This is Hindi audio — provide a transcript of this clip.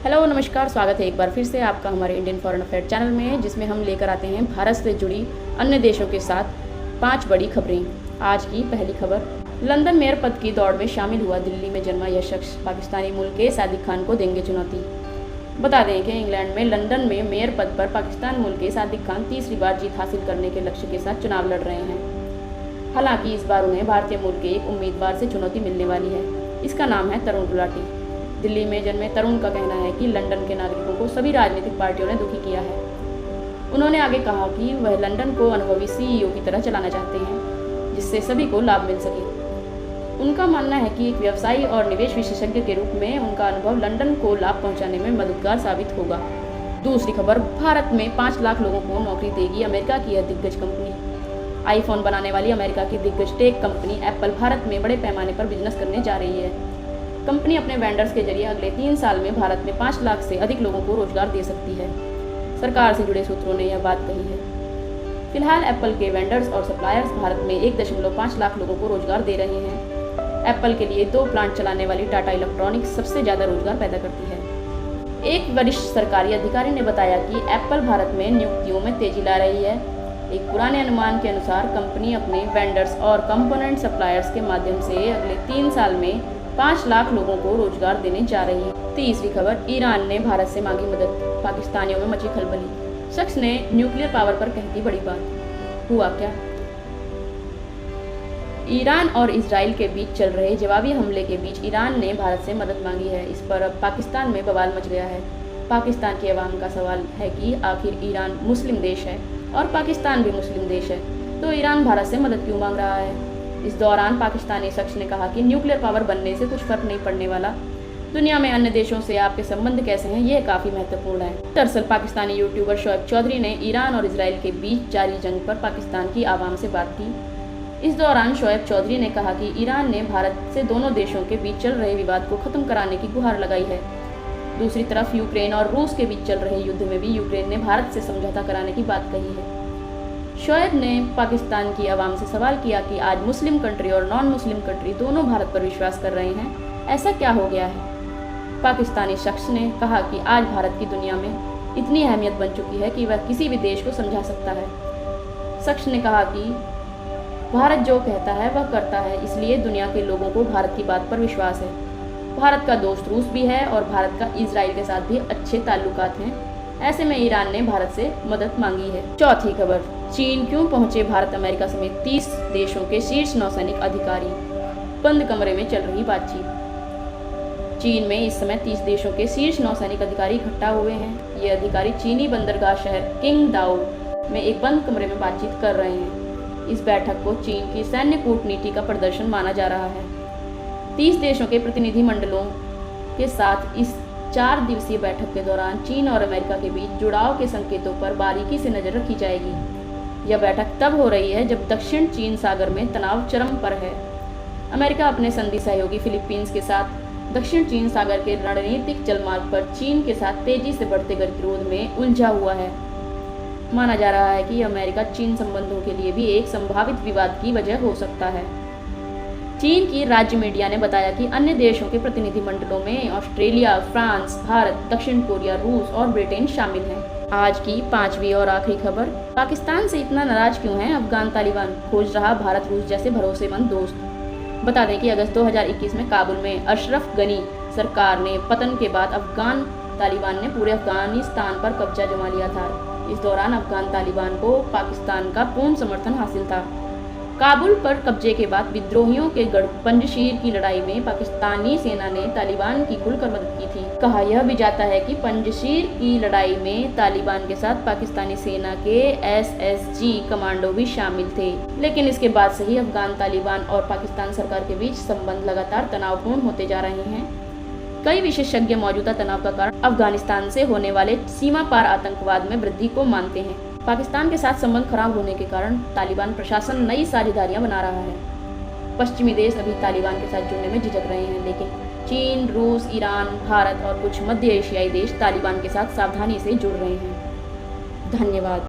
हेलो नमस्कार, स्वागत है एक बार फिर से आपका हमारे इंडियन फॉरेन अफेयर चैनल में, जिसमें हम लेकर आते हैं भारत से जुड़ी अन्य देशों के साथ 5 बड़ी खबरें। आज की पहली खबर, लंदन मेयर पद की दौड़ में शामिल हुआ दिल्ली में जन्मा यह शख्स पाकिस्तानी मुल्क के सादिक खान को देंगे चुनौती। बता दें कि इंग्लैंड में लंदन में मेयर पद पर पाकिस्तान मुल्क के सादिक खान तीसरी बार जीत हासिल करने के लक्ष्य के साथ चुनाव लड़ रहे हैं। हालांकि इस बार उन्हें भारतीय मूल के एक उम्मीदवार से चुनौती मिलने वाली है। इसका नाम है तरुण गुलाटी। दिल्ली में जन्मे तरुण का कहना है कि लंदन के नागरिकों को सभी राजनीतिक पार्टियों ने दुखी किया है। उन्होंने आगे कहा कि वह लंदन को अनुभवी सीईओ की तरह चलाना चाहते हैं, जिससे सभी को लाभ मिल सके। उनका मानना है कि एक व्यवसायी और निवेश विशेषज्ञ के रूप में उनका अनुभव लंदन को लाभ पहुंचाने में मददगार साबित होगा। दूसरी खबर, भारत में 5 लाख लोगों को नौकरी देगी अमेरिका की यह दिग्गज कंपनी। आईफोन बनाने वाली अमेरिका की दिग्गज टेक कंपनी एप्पल भारत में बड़े पैमाने पर बिजनेस करने जा रही है। कंपनी अपने वेंडर्स के जरिए अगले 3 साल में भारत में 5 लाख से अधिक लोगों को रोजगार दे सकती है। सरकार से जुड़े सूत्रों ने यह बात कही है। फिलहाल एप्पल के वेंडर्स और सप्लायर्स भारत में 1.5 लाख लोगों को रोजगार दे रहे हैं। एप्पल के लिए 2 प्लांट चलाने वाली टाटा इलेक्ट्रॉनिक्स सबसे ज़्यादा रोजगार पैदा करती है। एक वरिष्ठ सरकारी अधिकारी ने बताया कि एप्पल भारत में नियुक्तियों में तेजी ला रही है। एक पुराने अनुमान के अनुसार कंपनी अपने वेंडर्स और कंपोनेंट सप्लायर्स के माध्यम से अगले 3 साल में 5 लाख लोगों को रोजगार देने जा रही है। तीसरी खबर, ईरान ने भारत से मांगी मदद, पाकिस्तानियों में मची खलबली। शख्स ने न्यूक्लियर पावर पर कह दी बड़ी बात। हुआ क्या? ईरान और इजराइल के बीच चल रहे जवाबी हमले के बीच ईरान ने भारत से मदद मांगी है। इस पर अब पाकिस्तान में बवाल मच गया है। पाकिस्तान की अवाम का सवाल है कि आखिर ईरान मुस्लिम देश है और पाकिस्तान भी मुस्लिम देश है, तो ईरान भारत से मदद क्यों मांग रहा है? इस दौरान पाकिस्तानी शख्स ने कहा कि न्यूक्लियर पावर बनने से कुछ फर्क नहीं पड़ने वाला। दुनिया में अन्य देशों से आपके संबंध कैसे हैं, यह काफी महत्वपूर्ण है। दरअसल पाकिस्तानी यूट्यूबर शोएब चौधरी ने ईरान और इजराइल के बीच जारी जंग पर पाकिस्तान की आवाम से बात की। इस दौरान शोएब चौधरी ने कहा कि ईरान ने भारत से दोनों देशों के बीच चल रहे विवाद को खत्म कराने की गुहार लगाई है। दूसरी तरफ यूक्रेन और रूस के बीच चल रहे युद्ध में भी यूक्रेन ने भारत से समझौता कराने की बात कही है। शोएब ने पाकिस्तान की आवाम से सवाल किया कि आज मुस्लिम कंट्री और नॉन मुस्लिम कंट्री दोनों भारत पर विश्वास कर रहे हैं, ऐसा क्या हो गया है? पाकिस्तानी शख्स ने कहा कि आज भारत की दुनिया में इतनी अहमियत बन चुकी है कि वह किसी भी देश को समझा सकता है। शख्स ने कहा कि भारत जो कहता है वह करता है, इसलिए दुनिया के लोगों को भारत की बात पर विश्वास है। भारत का दोस्त रूस भी है और भारत का इजराइल के साथ भी अच्छे ताल्लुकात हैं। ऐसे में ईरान ने भारत से मदद मांगी है। चौथी खबर, चीन क्यों पहुंचे भारत अमेरिका समेत 30 देशों के शीर्ष नौसैनिक अधिकारी, बंद कमरे में चल रही बातचीत। चीन में इस समय 30 देशों के शीर्ष नौसैनिक अधिकारी इकट्ठा हुए हैं। ये अधिकारी चीनी बंदरगाह शहर किंगदाओ में एक बंद कमरे में बातचीत कर रहे हैं। इस बैठक को चीन की सैन्य कूटनीति का प्रदर्शन माना जा रहा है। 30 देशों के प्रतिनिधि मंडलों के साथ इस 4 दिवसीय बैठक के दौरान चीन और अमेरिका के बीच जुड़ाव के संकेतों पर बारीकी से नजर रखी जाएगी। यह बैठक तब हो रही है जब दक्षिण चीन सागर में तनाव चरम पर है। अमेरिका अपने संधि सहयोगी फिलीपींस के साथ दक्षिण चीन सागर के रणनीतिक जलमार्ग पर चीन के साथ तेजी से बढ़ते गतिरोध में उलझा हुआ है। माना जा रहा है कि अमेरिका चीन संबंधों के लिए भी एक संभावित विवाद की वजह हो सकता है। चीन की राज्य मीडिया ने बताया कि अन्य देशों के प्रतिनिधि मंडलों में ऑस्ट्रेलिया, फ्रांस, भारत, दक्षिण कोरिया, रूस और ब्रिटेन शामिल हैं। आज की 5वीं और आखिरी खबर, पाकिस्तान से इतना नाराज क्यों है अफगान तालिबान, खोज रहा भारत रूस जैसे भरोसेमंद दोस्त। बता दें कि अगस्त 2021 में काबुल में अशरफ गनी सरकार ने पतन के बाद अफगान तालिबान ने पूरे अफगानिस्तान पर कब्जा जमा लिया था। इस दौरान अफगान तालिबान को पाकिस्तान का पूर्ण समर्थन हासिल था। काबुल पर कब्जे के बाद विद्रोहियों के गढ़ पंजशीर की लड़ाई में पाकिस्तानी सेना ने तालिबान की खुलकर मदद की थी। कहा यह भी जाता है कि पंजशीर की लड़ाई में तालिबान के साथ पाकिस्तानी सेना के SSG कमांडो भी शामिल थे। लेकिन इसके बाद से ही अफगान तालिबान और पाकिस्तान सरकार के बीच संबंध लगातार तनावपूर्ण होते जा रहे हैं। कई विशेषज्ञ मौजूदा तनाव का कारण अफगानिस्तान से होने वाले सीमा पार आतंकवाद में वृद्धि को मानते हैं। पाकिस्तान के साथ संबंध खराब होने के कारण तालिबान प्रशासन नई साझेदारियां बना रहा है। पश्चिमी देश अभी तालिबान के साथ जुड़ने में झिझक रहे हैं, लेकिन चीन, रूस, ईरान, भारत और कुछ मध्य एशियाई देश तालिबान के साथ सावधानी से जुड़ रहे हैं। धन्यवाद।